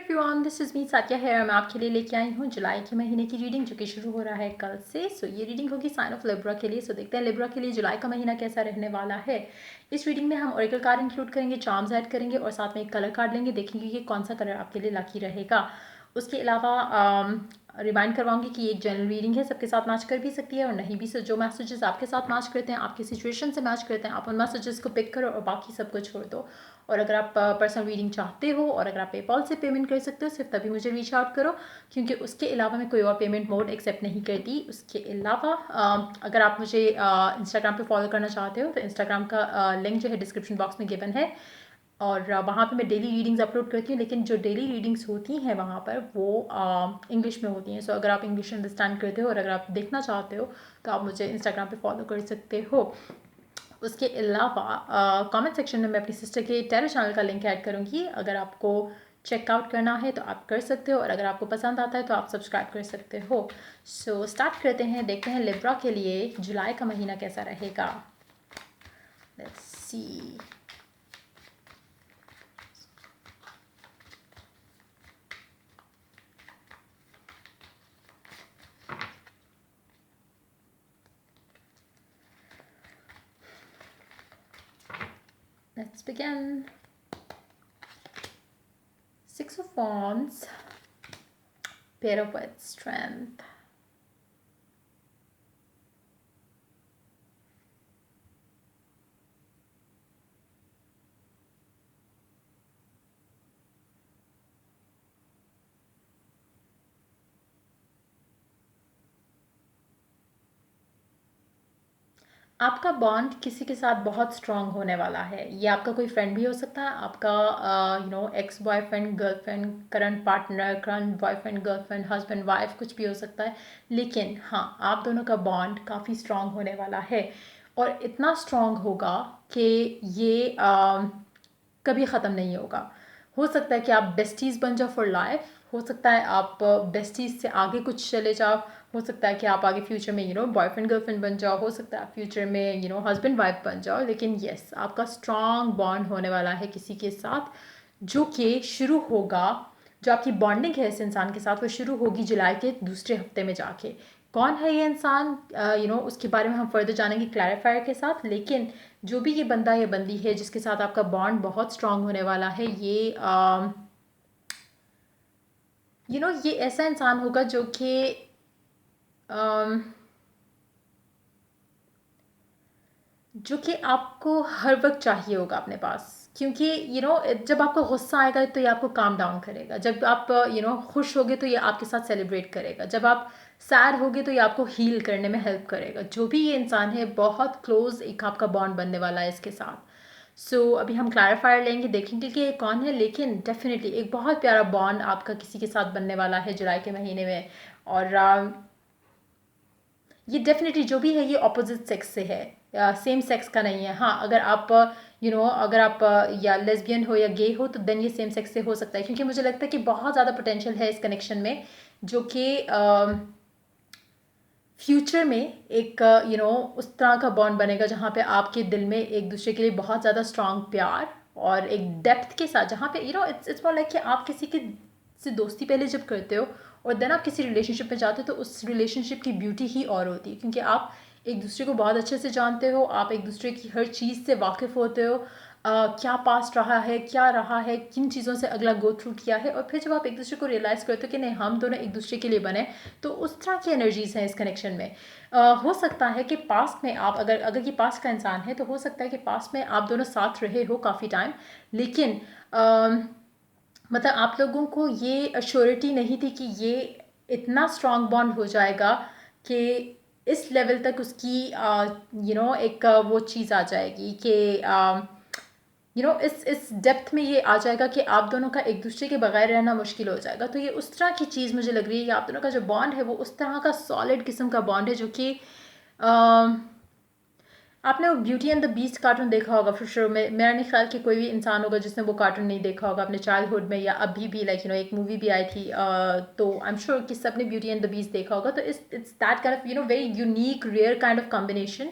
Everyone, this is me Sakia here. मैं आपके लिए लेके आई हूँ जुलाई के महीने की रीडिंग जो कि शुरू हो रहा है कल से। ये रीडिंग होगी साइन ऑफ लिब्रा के लिए। देखते हैं लिब्रा के लिए जुलाई का महीना कैसा रहने वाला है। इस रीडिंग में हम ओरेकल कार्ड इंक्लूड करेंगे, चार्म्स ऐड करेंगे और साथ में एक कलर कार्ड लेंगे, देखेंगे कि कौन सा कलर आपके लिए लकी रहेगा। उसके अलावा रिमाइंड करवाऊंगी कि एक जनरल रीडिंग है, सबके साथ मैच कर भी सकती है और नहीं भी। जो मैसेजेस आपके साथ मैच करते हैं, आपकी सिचुएशन से मैच करते हैं, आप उन मैसेजेस को पिक करो और बाकी सबको छोड़ दो। और अगर आप पर्सनल रीडिंग चाहते हो और अगर आप पेपॉल से पेमेंट कर सकते हो, सिर्फ तभी मुझे रीच आउट करो, क्योंकि उसके अलावा मैं कोई और पेमेंट मोड एक्सेप्ट नहीं करती। उसके अलावा अगर आप मुझे इंस्टाग्राम पे फॉलो करना चाहते हो तो इंस्टाग्राम का लिंक जो है डिस्क्रिप्शन बॉक्स में गिवन है और वहाँ पे मैं डेली रीडिंग्स अपलोड करती हूँ, लेकिन जो डेली रीडिंग्स होती हैं वहाँ पर वो इंग्लिश में होती हैं। अगर आप इंग्लिश अंडरस्टैंड करते हो और अगर आप देखना चाहते हो तो आप मुझे इंस्टाग्राम पे फॉलो कर सकते हो। उसके अलावा कमेंट सेक्शन में मैं अपनी सिस्टर के टैरो चैनल का लिंक ऐड करूँगी, अगर आपको चेकआउट करना है तो आप कर सकते हो और अगर आपको पसंद आता है तो आप सब्सक्राइब कर सकते हो। स्टार्ट करते हैं, देखते हैं लिब्रा के लिए जुलाई का महीना कैसा रहेगा। Let's see. Let's begin. Six of Wands, Pair of Wands, Strength. आपका बॉन्ड किसी के साथ बहुत स्ट्रांग होने वाला है। ये आपका कोई फ्रेंड भी हो सकता है, आपका ex boyfriend, girlfriend, current partner, current boyfriend, girlfriend, husband, wife, कुछ भी हो सकता है। लेकिन हाँ, आप दोनों का बॉन्ड काफ़ी स्ट्रांग होने वाला है और इतना स्ट्रांग होगा कि ये कभी ख़त्म नहीं होगा। हो सकता है कि आप बेस्टीज़ बन जाओ फॉर लाइफ, हो सकता है आप बेस्टीज़ से आगे कुछ चले जाओ, हो सकता है कि आप आगे फ्यूचर में बॉयफ्रेंड गर्लफ्रेंड बन जाओ, हो सकता है आप फ्यूचर में हस्बैंड वाइफ बन जाओ। लेकिन येस, आपका स्ट्रॉन्ग बॉन्ड होने वाला है किसी के साथ, जो कि शुरू होगा, जो आपकी बॉन्डिंग है इस इंसान के साथ वो शुरू होगी जुलाई के दूसरे हफ्ते में जाके। कौन है ये इंसान, उसके बारे में हम फर्दर जानेंगे क्लैरिफायर के साथ। लेकिन जो भी ये बंदा या बंदी है जिसके साथ आपका बॉन्ड बहुत स्ट्रांग होने वाला है, ये ऐसा इंसान होगा जो कि आपको हर वक्त चाहिए होगा अपने पास, क्योंकि जब आपको गुस्सा आएगा तो ये आपको काम डाउन करेगा, जब आप खुश होगे तो ये आपके साथ सेलिब्रेट करेगा, जब आप सैड होगे तो ये आपको हील करने में हेल्प करेगा। जो भी ये इंसान है, बहुत क्लोज एक आपका बॉन्ड बनने वाला है इसके साथ। अभी हम क्लैरिफायर लेंगे, देखेंगे कि ये कौन है। लेकिन डेफिनेटली एक बहुत प्यारा बॉन्ड आपका किसी के साथ बनने वाला है जुलाई के महीने में। और ये डेफिनेटली जो भी है ये ऑपोजिट सेक्स से है, सेम सेक्स का नहीं है। हाँ, अगर आप अगर आप या लेस्बियन हो या गे हो तो देन ये सेम सेक्स से हो सकता है, क्योंकि मुझे लगता है कि बहुत ज़्यादा पोटेंशियल है इस कनेक्शन में, जो कि फ्यूचर में एक उस तरह का बॉन्ड बनेगा जहाँ पे आपके दिल में एक दूसरे के लिए बहुत ज़्यादा स्ट्रांग प्यार और एक डेप्थ के साथ, जहाँ पे इट्स मोर लाइक कि आप किसी के से दोस्ती पहले जब करते हो और देन आप किसी रिलेशनशिप में जाते हो तो उस रिलेशनशिप की ब्यूटी ही और होती है, क्योंकि आप एक दूसरे को बहुत अच्छे से जानते हो, आप एक दूसरे की हर चीज़ से वाकिफ़ होते हो, क्या पास्ट रहा है, क्या रहा है, किन चीज़ों से अगला गो थ्रू किया है। और फिर जब आप एक दूसरे को रियलाइज़ करते हो कि नहीं, हम दोनों एक दूसरे के लिए बने, तो उस तरह की एनर्जीज़ हैं इस कनेक्शन में। हो सकता है कि पास्ट में आप अगर ये पास्ट का इंसान है तो हो सकता है कि पास्ट में आप दोनों साथ रहे हो काफ़ी टाइम, लेकिन मतलब आप लोगों को ये अश्योरिटी नहीं थी कि ये इतना स्ट्रॉन्ग बॉन्ड हो जाएगा कि इस लेवल तक उसकी एक वो चीज़ आ जाएगी कि इस डेप्थ में ये आ जाएगा कि आप दोनों का एक दूसरे के बगैर रहना मुश्किल हो जाएगा। तो ये उस तरह की चीज़ मुझे लग रही है कि आप दोनों का जो बॉन्ड है वो उस तरह का सॉलिड किस्म का बॉन्ड है, जो कि आपने वो beauty and the beast cartoon देखा होगा फिर श्योर। मेरा नहीं ख्याल कि कोई भी इंसान होगा जिसने वो कार्टून नहीं देखा होगा अपने चाइल्डहुड में या अभी भी। एक मूवी भी आई थी, तो आई एम श्योर कि सबने ब्यूटी एंड द बीस्ट देखा होगा। तो it's that kind of very unique rare kind of combination.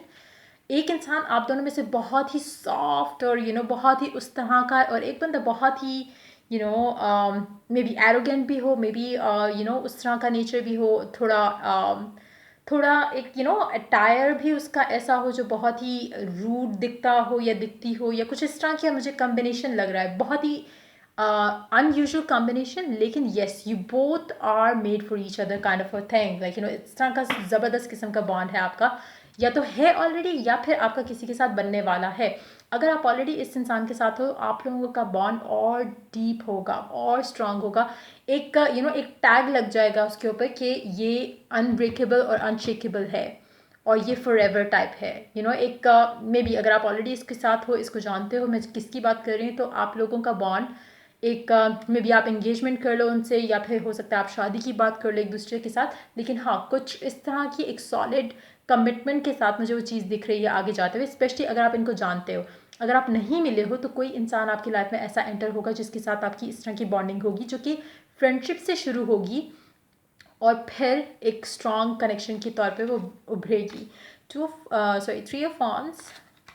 एक इंसान आप दोनों में से बहुत ही सॉफ्ट और बहुत ही उस तरह का, और एक बंदा बहुत ही मे बी एरोगेंट भी हो, मे बी उस तरह का नेचर भी हो, थोड़ा थोड़ा एक अटायर भी उसका ऐसा हो जो बहुत ही रूड दिखता हो या दिखती हो, या कुछ इस तरह की मुझे कॉम्बिनेशन लग रहा है, बहुत ही अनयूजुअल कॉम्बिनेशन, लेकिन yes you both are made for each other kind of a thing, like इस तरह का ज़बरदस्त किस्म का बॉन्ड है आपका, या तो है ऑलरेडी या फिर आपका किसी के साथ बनने वाला है। अगर आप ऑलरेडी इस इंसान के साथ हो, आप लोगों का बॉन्ड और डीप होगा और स्ट्रांग होगा, एक एक टैग लग जाएगा उसके ऊपर कि ये अनब्रेकेबल और अनशेकेबल है और ये फॉर एवर टाइप है। एक मे बी अगर आप ऑलरेडी इसके साथ हो, इसको जानते हो मैं किसकी बात कर रही हूँ, तो आप लोगों का बॉन्ड एक मे बी आप एंगेजमेंट कर लो उनसे, या फिर हो सकता है आप शादी की बात कर लो एक दूसरे के साथ, लेकिन हाँ कुछ इस तरह की एक सॉलिड कमिटमेंट के साथ मुझे वो चीज़ दिख रही है आगे जाते हुए, स्पेशली अगर आप इनको जानते हो। अगर आप नहीं मिले हो तो कोई इंसान आपकी लाइफ में ऐसा एंटर होगा जिसके साथ आपकी इस तरह की बॉन्डिंग होगी, जो कि फ्रेंडशिप से शुरू होगी और फिर एक स्ट्रॉन्ग कनेक्शन के तौर पे वो उभरेगी। Three of wands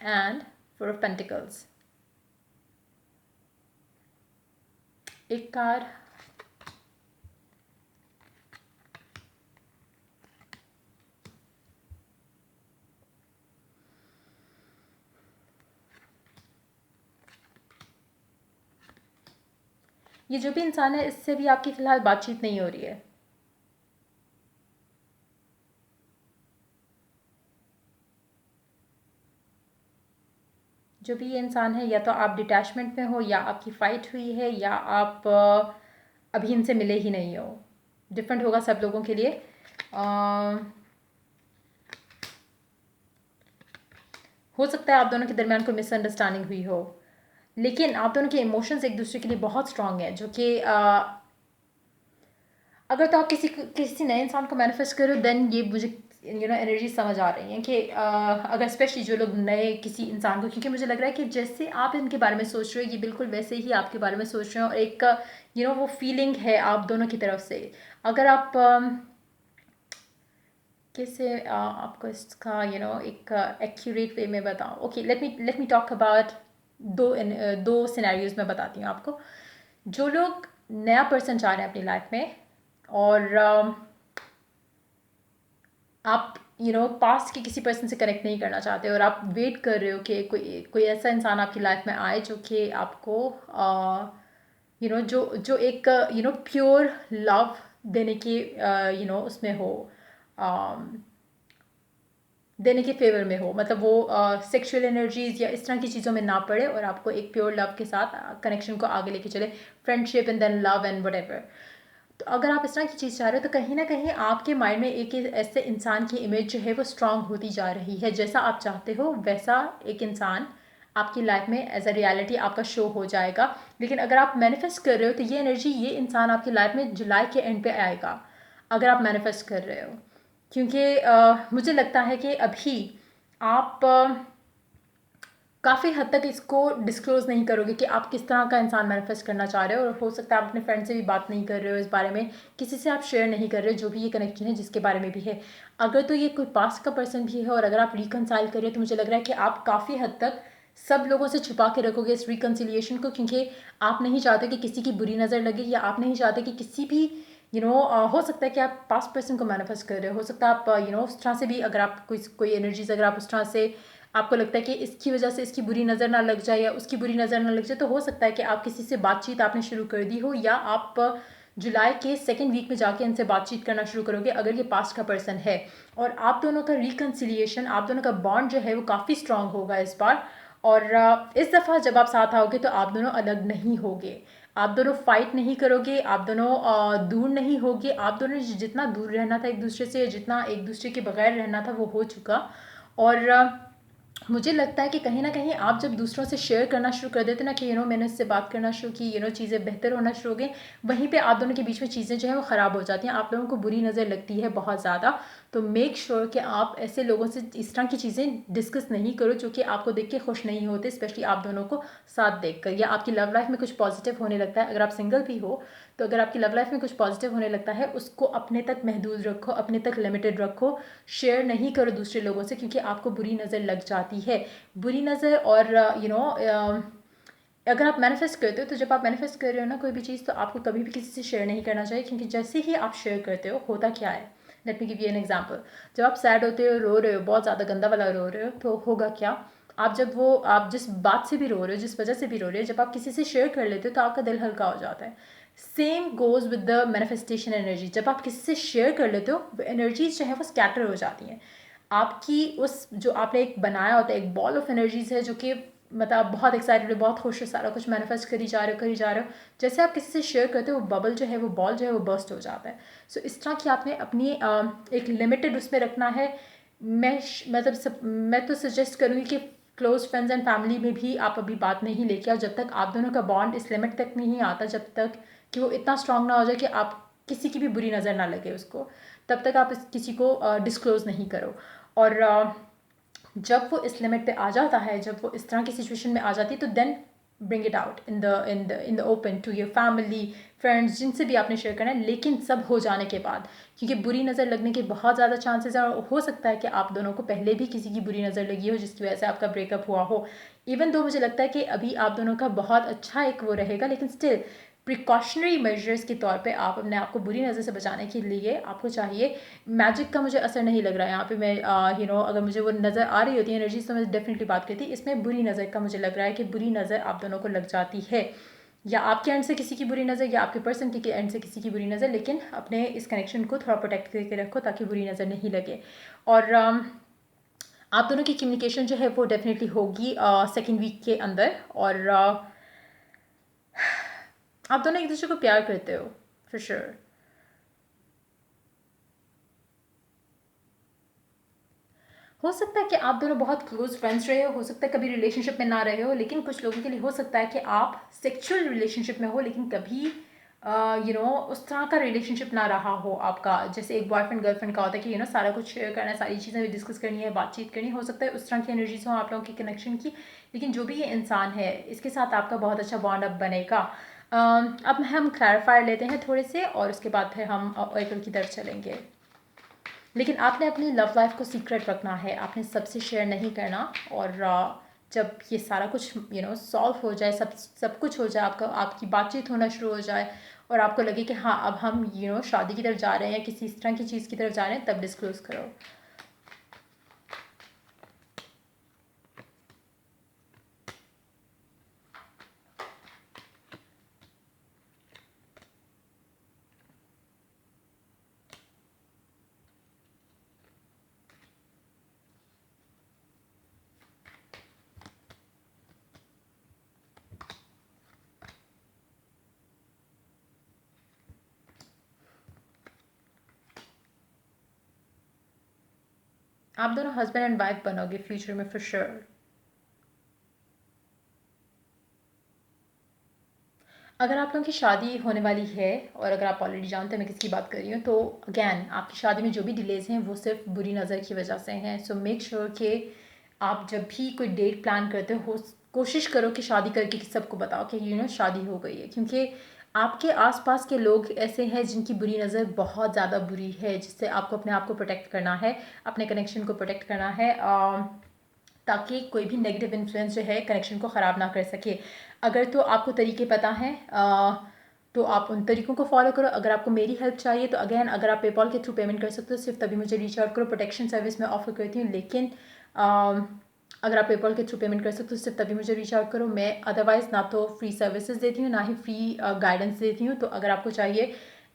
and four of pentacles. एक कार, ये जो भी इंसान है इससे भी आपकी फ़िलहाल बातचीत नहीं हो रही है। जो भी ये इंसान है, या तो आप डिटैचमेंट में हो, या आपकी फ़ाइट हुई है, या आप अभी इनसे मिले ही नहीं हो। डिफरेंट होगा सब लोगों के लिए। हो सकता है आप दोनों के दरमियान कोई मिसअंडरस्टैंडिंग हुई हो, लेकिन आप दोनों के इमोशंस एक दूसरे के लिए बहुत स्ट्रांग है, जो कि अगर तो आप किसी नए इंसान को मैनिफेस्ट करो, देन ये मुझे एनर्जी समझ आ रही है कि अगर स्पेशली जो लोग नए किसी इंसान को, क्योंकि मुझे लग रहा है कि जैसे आप इनके बारे में सोच रहे हो, ये बिल्कुल वैसे ही आपके बारे में सोच रहे हो, और एक वो फीलिंग है आप दोनों की तरफ से। अगर आप कैसे आपको इसका एक एक्यूरेट वे में बताऊँ। Okay, let me talk about दो सिनेरियोज में बताती हूँ आपको। जो लोग नया पर्सन चाह रहे हैं अपनी लाइफ में, और आप पास्ट के किसी पर्सन से कनेक्ट नहीं करना चाहते, और आप वेट कर रहे हो कि कोई कोई ऐसा इंसान आपकी लाइफ में आए जो कि आपको जो एक प्योर लव देने की उसमें हो, देने के फेवर में हो, मतलब वो सेक्सुअल एनर्जीज या इस तरह की चीज़ों में ना पड़े, और आपको एक प्योर लव के साथ कनेक्शन को आगे लेके चले, friendship and then love and what. तो अगर आप इस तरह की चीज़ चाह रहे हो, तो कहीं ना कहीं आपके माइंड में एक ऐसे इंसान की इमेज जो है वो स्ट्रांग होती जा रही है। जैसा आप चाहते हो वैसा एक इंसान आपकी लाइफ में एज अ रियलिटी आपका शो हो जाएगा। लेकिन अगर आप मैनिफेस्ट कर रहे हो, तो ये एनर्जी, ये इंसान आपकी लाइफ में जुलाई के एंड पे आएगा, अगर आप मैनिफेस्ट कर रहे हो। क्योंकि मुझे लगता है कि अभी आप काफ़ी हद तक इसको डिस्क्लोज़ नहीं करोगे कि आप किस तरह का इंसान मैनिफेस्ट करना चाह रहे हो, और हो सकता है आप अपने फ्रेंड से भी बात नहीं कर रहे हो इस बारे में, किसी से आप शेयर नहीं कर रहे हो जो भी ये कनेक्शन है जिसके बारे में भी है। अगर तो ये कोई पास्ट का पर्सन भी है, और अगर आप रिकनसाइल कर रहे हो, तो मुझे लग रहा है कि आप काफ़ी हद तक सब लोगों से छुपा के रखोगे इस रिकन्सिलिएशन को, क्योंकि आप नहीं चाहते कि किसी की बुरी नज़र लगे, या आप नहीं चाहते कि किसी भी हो सकता है कि आप पास्ट पर्सन को मैनिफेस्ट कर रहे हो सकता है आप उस तरह से भी, अगर आप कोई एनर्जीज अगर आप उस तरह से आपको लगता है कि इसकी वजह से इसकी बुरी नज़र ना लग जाए, या उसकी बुरी नज़र ना लग जाए, तो हो सकता है कि आप किसी से बातचीत आपने शुरू कर दी हो, या आप जुलाई के सेकेंड वीक में जाके इनसे बातचीत करना शुरू करोगे अगर ये पास्ट का पर्सन है, और आप दोनों का रिकन्सिलिएशन, आप दोनों का बॉन्ड जो है वो काफ़ी स्ट्रांग होगा इस बार। और इस दफ़ा जब आप साथ आओगे तो आप दोनों अलग नहीं होगे, आप दोनों फाइट नहीं करोगे, आप दोनों दूर नहीं होगे, आप दोनों जितना दूर रहना था एक दूसरे से, जितना एक दूसरे के बगैर रहना था, वो हो चुका। और मुझे लगता है कि कहीं ना कहीं आप जब दूसरों से शेयर करना शुरू कर देते ना कि मैंने इससे बात करना शुरू की, चीज़ें बेहतर होना शुरू हो गई, वहीं पे आप दोनों के बीच में चीज़ें जो है वो ख़राब हो जाती हैं, आप लोगों को बुरी नज़र लगती है बहुत ज़्यादा। तो मेक श्योर कि आप ऐसे लोगों से इस तरह की चीज़ें डिस्कस नहीं करो जो कि आपको देख के खुश नहीं होते, स्पेशली आप दोनों को साथ देख कर, या आपकी लव लाइफ में कुछ पॉजिटिव होने लगता है, अगर आप सिंगल भी हो तो अगर आपकी लव लाइफ में कुछ पॉजिटिव होने लगता है, उसको अपने तक महदूद रखो, अपने तक लिमिटेड रखो, शेयर नहीं करो दूसरे लोगों से, क्योंकि आपको बुरी नज़र लग जाती है। बुरी नज़र और अगर आप मैनिफेस्ट करते हो तो जब आप मैनिफेस्ट कर रहे हो ना कोई भी चीज़, तो आपको कभी भी किसी से शेयर नहीं करना चाहिए, क्योंकि जैसे ही आप शेयर करते हो होता क्या है। Let me give you an example. जब आप सैड होते हो, रो रहे हो, बहुत ज़्यादा गंदा वाला रो रहे हो, तो होगा क्या, आप जिस बात से भी रो रहे हो, जिस वजह से भी रो रहे हो, जब आप किसी से शेयर कर लेते हो तो आपका दिल हल्का हो जाता है। Same goes with the manifestation energy. जब आप किसी से शेयर कर लेते हो, वो एनर्जीज जो है वो स्कैटर हो जाती हैं। आपकी उस जो आपने एक बनाया होता है, एक बॉल ऑफ एनर्जीज है, जो कि मतलब आप बहुत एक्साइटेड हो, बहुत खुश हो, सारा कुछ मैनिफेस्ट करी जा रहे हो। जैसे आप किसी से शेयर करते हो, वो बबल जो है, वो बॉल जो है वो बर्स्ट हो जाता है। सो इस तरह की आपने अपनी एक लिमिटेड उसमें रखना है। मैं तो सजेस्ट करूँगी कि क्लोज फ्रेंड्स एंड फैमिली में भी आप अभी बात नहीं लेके आओ, जब तक आप दोनों का बॉन्ड इस लिमिट तक नहीं आता, जब तक कि वो इतना स्ट्रांग ना हो जाए कि आप किसी की भी बुरी नज़र ना लगे उसको, तब तक आप किसी को डिस्क्लोज़ नहीं करो। और जब वो इस लिमिट पे आ जाता है, जब वो इस तरह की सिचुएशन में आ जाती है, तो then bring it out in the open to your family, friends, जिनसे भी आपने शेयर करना है, लेकिन सब हो जाने के बाद। क्योंकि बुरी नज़र लगने के बहुत ज़्यादा चांसेस है, हो सकता है कि आप दोनों को पहले भी किसी की बुरी नज़र लगी हो, जिसकी वजह से आपका ब्रेकअप हुआ हो। इवन दो मुझे लगता है कि अभी आप दोनों का बहुत अच्छा एक वो रहेगा, लेकिन स्टिल प्रिकॉशनरी मेजर्स के तौर पे आप अपने आप को बुरी नज़र से बचाने के लिए आपको चाहिए। मैजिक का मुझे असर नहीं लग रहा है यहाँ पे। मैं अगर मुझे वो नज़र आ रही होती है एनर्जी, तो मैं डेफिनेटली बात करती। इसमें बुरी नज़र का मुझे लग रहा है कि बुरी नज़र आप दोनों को लग जाती है, या आपके एंड से किसी की बुरी नज़र, या आपके पर्सन के एंड से किसी की बुरी नज़र। लेकिन अपने इस कनेक्शन को थोड़ा प्रोटेक्ट करके रखो, ताकि बुरी नज़र नहीं लगे। और आप दोनों की कम्युनिकेशन जो है वो डेफिनेटली होगी सेकेंड वीक के अंदर। और आप दोनों एक दूसरे को प्यार करते हो फॉर श्योर। हो सकता है कि आप दोनों बहुत क्लोज फ्रेंड्स रहे हो सकता है कभी रिलेशनशिप में ना रहे हो, लेकिन कुछ लोगों के लिए हो सकता है कि आप सेक्सुअल रिलेशनशिप में हो, लेकिन कभी उस तरह का रिलेशनशिप ना रहा हो आपका। जैसे एक बॉयफ्रेंड गर्लफ्रेंड का होता है कि सारा कुछ शेयर करना है, सारी चीज़ें डिस्कस करनी है, बातचीत करनी हो सकता है उस तरह की एनर्जीज हो आप लोगों की कनेक्शन की। लेकिन जो भी ये इंसान है, इसके साथ आपका बहुत अच्छा बॉन्ड अब बनेगा। अब हम क्लैरिफायर लेते हैं थोड़े से, और उसके बाद फिर हम ऑरेकल की तरफ चलेंगे। लेकिन आपने अपनी लव लाइफ को सीक्रेट रखना है, आपने सबसे शेयर नहीं करना। और जब ये सारा कुछ सॉल्व हो जाए, सब कुछ हो जाए, आपकी बातचीत होना शुरू हो जाए, और आपको लगे कि हाँ अब हम शादी की तरफ जा रहे हैं, किसी इस तरह की चीज़ की तरफ जा रहे हैं, तब डिस्क्लोज करो। आप दोनों हस्बैंड एंड वाइफ बनोगे फ्यूचर में फॉर श्योर। अगर आप लोगों की शादी होने वाली है, और अगर आप ऑलरेडी जानते हैं मैं किसकी बात कर रही हूँ, तो अगैन आपकी शादी में जो भी डिलेज हैं वो सिर्फ बुरी नज़र की वजह से हैं। सो मेक श्योर कि आप जब भी कोई डेट प्लान करते हो, कोशिश करो कि शादी करके सबको बताओ कि शादी हो गई है। क्योंकि आपके आसपास के लोग ऐसे हैं जिनकी बुरी नज़र बहुत ज़्यादा बुरी है, जिससे आपको अपने आप को प्रोटेक्ट करना है, अपने कनेक्शन को प्रोटेक्ट करना है, ताकि कोई भी नेगेटिव इन्फ्लुएंस जो है कनेक्शन को ख़राब ना कर सके। अगर तो आपको तरीके पता हैं, तो आप उन तरीकों को फॉलो करो। अगर आपको मेरी हेल्प चाहिए तो अगेन, अगर आप पेपॉल के थ्रू पेमेंट कर सकते हो, सिर्फ तभी मुझे रीच आउट करो। प्रोटेक्शन सर्विस मैं ऑफर करती हूँ, लेकिन अगर आप पेपॉल के थ्रू पेमेंट कर सकते हो, सिर्फ तभी मुझे रीच आउट करो। मैं अदरवाइज़ ना तो फ्री सर्विसेज देती हूँ, ना ही फ्री गाइडेंस देती हूँ। तो अगर आपको चाहिए,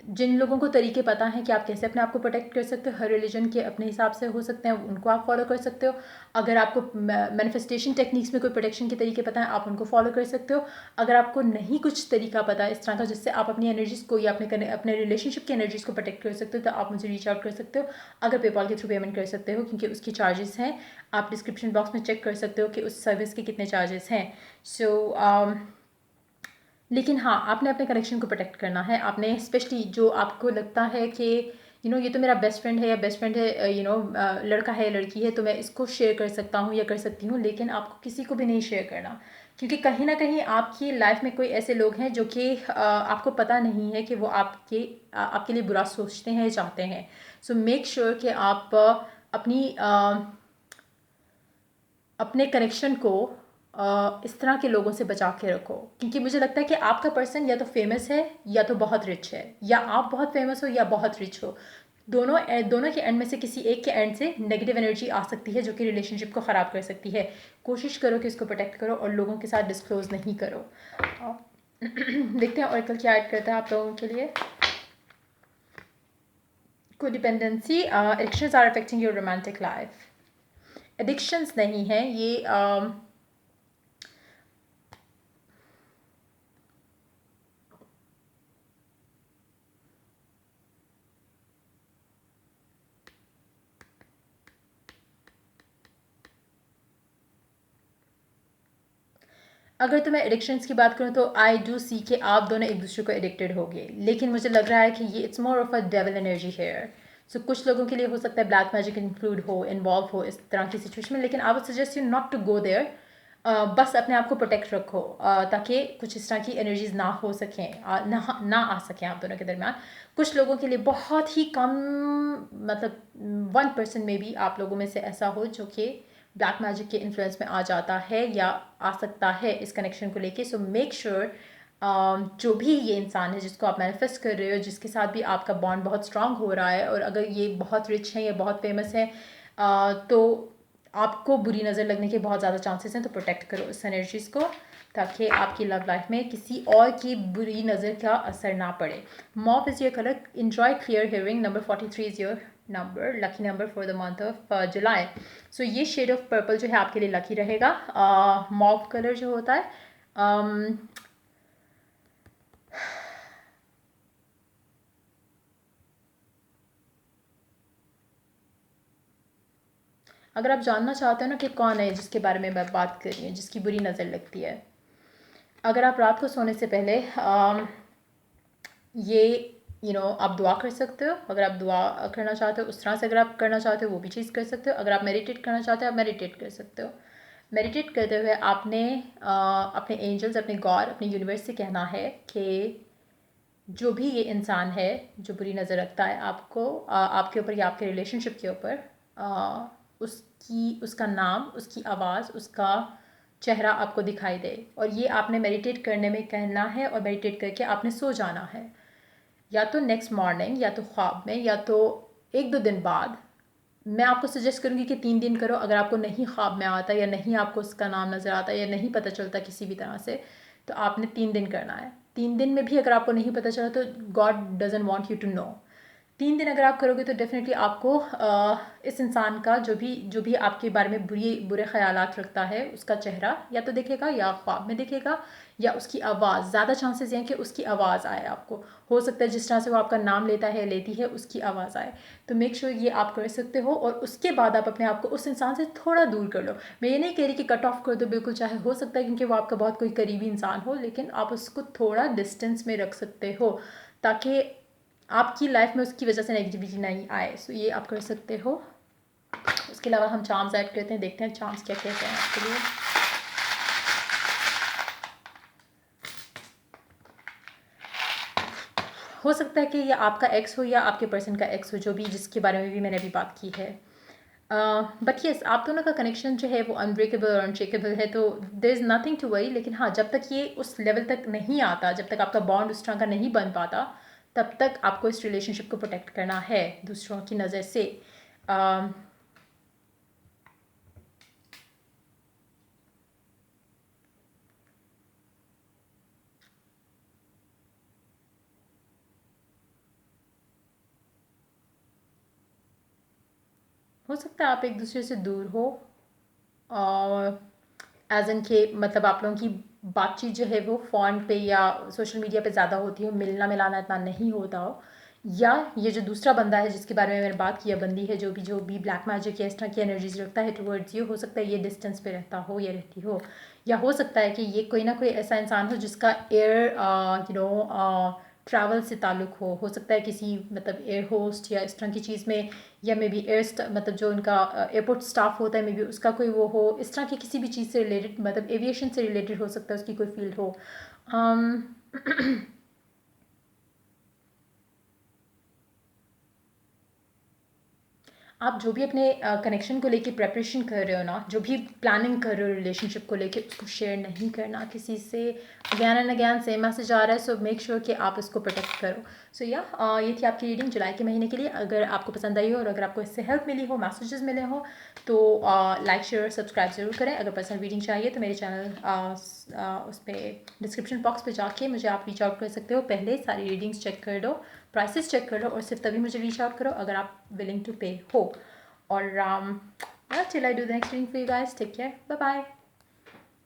जिन लोगों को तरीके पता हैं कि आप कैसे अपने आप को प्रोटेक्ट कर सकते हो, हर रिलीजन के अपने हिसाब से हो सकते हैं, उनको आप फॉलो कर सकते हो। अगर आपको मैनिफेस्टेशन टेक्निक्स में कोई प्रोटेक्शन के तरीके पता हैं, आप उनको फॉलो कर सकते हो। अगर आपको नहीं कुछ तरीका पता है इस तरह का जिससे आप अपनी एनर्जीज को या अपने रिलेशनशिप की एनर्जीज को प्रोटेक्ट कर सकते हो, तो आप मुझे रीच आउट कर सकते हो। अगर पेपॉल के थ्रू पेमेंट कर सकते हो, क्योंकि उसके चार्जेस हैं, आप डिस्क्रिप्शन बॉक्स में चेक कर सकते हो कि उस सर्विस के कितने चार्जेस हैं। सो लेकिन हाँ, आपने अपने कनेक्शन को प्रोटेक्ट करना है। आपने स्पेशली जो आपको लगता है कि ये तो मेरा बेस्ट फ्रेंड है, या बेस्ट फ्रेंड है, लड़का है, लड़की है, तो मैं इसको शेयर कर सकता हूँ या कर सकती हूँ, लेकिन आपको किसी को भी नहीं शेयर करना। क्योंकि कहीं ना कहीं आपकी लाइफ में कोई ऐसे लोग हैं जो कि आपको पता नहीं है कि वो आपके लिए बुरा सोचते हैं, चाहते हैं। सो मेक श्योर कि आप अपने कनेक्शन को इस तरह के लोगों से बचा के रखो, क्योंकि मुझे लगता है कि आपका पर्सन या तो फेमस है या तो बहुत रिच है, या आप बहुत फेमस हो या बहुत रिच हो। दोनों के एंड में से किसी एक के एंड से नेगेटिव एनर्जी आ सकती है जो कि रिलेशनशिप को ख़राब कर सकती है। कोशिश करो कि इसको प्रोटेक्ट करो और लोगों के साथ डिस्क्लोज नहीं करो। देखते हैं ऑरेकल क्या ऐड करता है आप लोगों के लिए। Codependency, addictions are affecting your romantic life. Addictions नहीं है ये, अगर तो मैं एडिक्शंस की बात करूँ तो आई डू सी कि आप दोनों एक दूसरे को एडिक्टेड होगे, लेकिन मुझे लग रहा है कि ये it's more of a devil energy here. So कुछ लोगों के लिए हो सकता है ब्लैक मैजिक इंक्लूड हो, इन्वॉल्व हो इस तरह की सिचुएशन में, लेकिन I would suggest you not to go there. बस अपने आप को प्रोटेक्ट रखो, ताकि कुछ इस तरह की एनर्जीज ना हो सकें, ना आ सकें आप दोनों के दरमियान। कुछ लोगों के लिए बहुत ही कम, मतलब 1% में भी आप लोगों में से ऐसा हो जो कि ब्लैक मैजिक के इन्फ्लुएंस में आ जाता है या आ सकता है इस कनेक्शन को लेके। सो मेक श्योर जो भी ये इंसान है जिसको आप मैनिफेस्ट कर रहे हो, जिसके साथ भी आपका बॉन्ड बहुत स्ट्रांग हो रहा है, और अगर ये बहुत रिच है या बहुत फेमस है, तो आपको बुरी नज़र लगने के बहुत ज़्यादा चांसेस हैं। तो प्रोटेक्ट करो इस एनर्जीज़ को, ताकि आपकी लव लाइफ में किसी और की बुरी नज़र का असर ना पड़े। Mauve is your colour, enjoy clear hearing, number 43 is your number, lucky number for the month of July. So ये शेड ऑफ पर्पल जो है आपके लिए लकी रहेगा। मॉफ कलर जो होता है, अगर आप जानना चाहते हो ना कि कौन है जिसके बारे में मैं बात कर रही हूँ जिसकी बुरी नज़र लगती है, अगर आप रात को सोने से पहले ये आप दुआ कर सकते हो। अगर आप दुआ करना चाहते हो उस तरह से, अगर आप करना चाहते हो वो भी चीज़ कर सकते हो। अगर आप मेडिटेट करना चाहते हो आप मेडिटेट कर सकते हो। मेडिटेट करते हुए आपने अपने एंजल्स, अपने गॉड, अपने यूनिवर्स से कहना है कि जो भी ये इंसान है जो बुरी नज़र रखता है आपको, आपके ऊपर या आपके रिलेशनशिप के ऊपर, उसका नाम, उसकी आवाज़, उसका चेहरा आपको दिखाई दे। और ये आपने मेडिटेट करने में कहना है, और मेडिटेट करके आपने सो जाना है, या तो नेक्स्ट मॉर्निंग, या तो ख्वाब में, या तो 1-2 दिन बाद। मैं आपको सजेस्ट करूँगी कि 3 दिन करो। अगर आपको नहीं ख्वाब में आता, या नहीं आपको उसका नाम नज़र आता, या नहीं पता चलता किसी भी तरह से, तो आपने 3 दिन करना है। 3 दिन में भी अगर आपको नहीं पता चला तो God doesn't want you to know. 3 दिन अगर आप करोगे तो डेफिनेटली आपको इस इंसान का जो भी आपके बारे में बुरे ख्यालात रखता है उसका चेहरा या तो दिखेगा, या ख्वाब में दिखेगा, या उसकी आवाज़। ज़्यादा चांसेस हैं कि उसकी आवाज़ आए आपको। हो सकता है जिस तरह से वो आपका नाम लेता है, लेती है, उसकी आवाज़ आए। तो मेक श्योर ये आप कर सकते हो, और उसके बाद आप अपने आप को उस इंसान से थोड़ा दूर कर लो। मैं ये नहीं कह रही कि कट ऑफ कर दो बिल्कुल, चाहे हो सकता है क्योंकि वो आपका बहुत कोई करीबी इंसान हो, लेकिन आप उसको थोड़ा डिस्टेंस में रख सकते हो, ताकि आपकी लाइफ में उसकी वजह से नेगेटिविटी नहीं आए। सो ये आप कर सकते हो। उसके अलावा हम चार्म्स ऐड करते हैं, देखते हैं चार्म्स क्या कहते हैं आपके लिए। हो सकता है कि ये आपका एक्स हो या आपके पर्सन का एक्स हो, जो भी, जिसके बारे में भी मैंने अभी बात की है। बट येस, आप दोनों का कनेक्शन जो है वो अनब्रेकेबल और अनशेकेबल है, तो there is nothing to worry. लेकिन हाँ, जब तक ये उस लेवल तक नहीं आता, जब तक आपका बॉन्ड उस तरह का नहीं बन पाता, तब तक आपको इस रिलेशनशिप को प्रोटेक्ट करना है दूसरों की नज़र से। हो सकता है आप एक दूसरे से दूर हो, और एज एन के मतलब आप लोगों की बातचीत जो है वो फ़ोन पे या सोशल मीडिया पे ज़्यादा होती हो, मिलना मिलाना इतना नहीं होता हो। या ये जो दूसरा बंदा है जिसके बारे में मैंने बात किया, बंदी है, जो भी ब्लैक मैजिक या इस तरह की एनर्जीज रखता है टुवर्ड्स यू, हो सकता है ये डिस्टेंस पे रहता हो या रहती हो। या हो सकता है कि ये कोई ना कोई ऐसा इंसान हो जिसका एयर ट्रैवल से ताल्लुक़ हो सकता है किसी मतलब एयर होस्ट या इस तरह की चीज़ में, या मे बी मतलब जो उनका एयरपोर्ट स्टाफ होता है, मे बी उसका कोई वो हो, इस तरह की किसी भी चीज़ से रिलेटेड, मतलब एविएशन से रिलेटेड हो सकता है उसकी कोई फील्ड हो। आप जो भी अपने कनेक्शन को लेके प्रेपरेशन कर रहे हो ना, जो भी प्लानिंग कर रहे हो रिलेशनशिप को लेके, उसको शेयर नहीं करना किसी से। Again and again same message आ रहा है, सो मेक श्योर कि आप उसको प्रोटेक्ट करो। सो या ये थी आपकी रीडिंग जुलाई के महीने के लिए। अगर आपको पसंद आई हो और अगर आपको इससे हेल्प मिली हो, मैसेजेस मिले हो, तो लाइक शेयर सब्सक्राइब ज़रूर करें। अगर पर्सनल रीडिंग चाहिए तो मेरे चैनल उस पर डिस्क्रिप्शन बॉक्स पे जाके मुझे आप रीच आउट कर सकते हो। पहले सारी रीडिंग्स चेक कर दो, प्राइसेस चेक कर लो, और सिर्फ तभी मुझे रीच आउट करो अगर आप विलिंग टू पे हो। और till I do the next reading for you guys, take care, bye bye.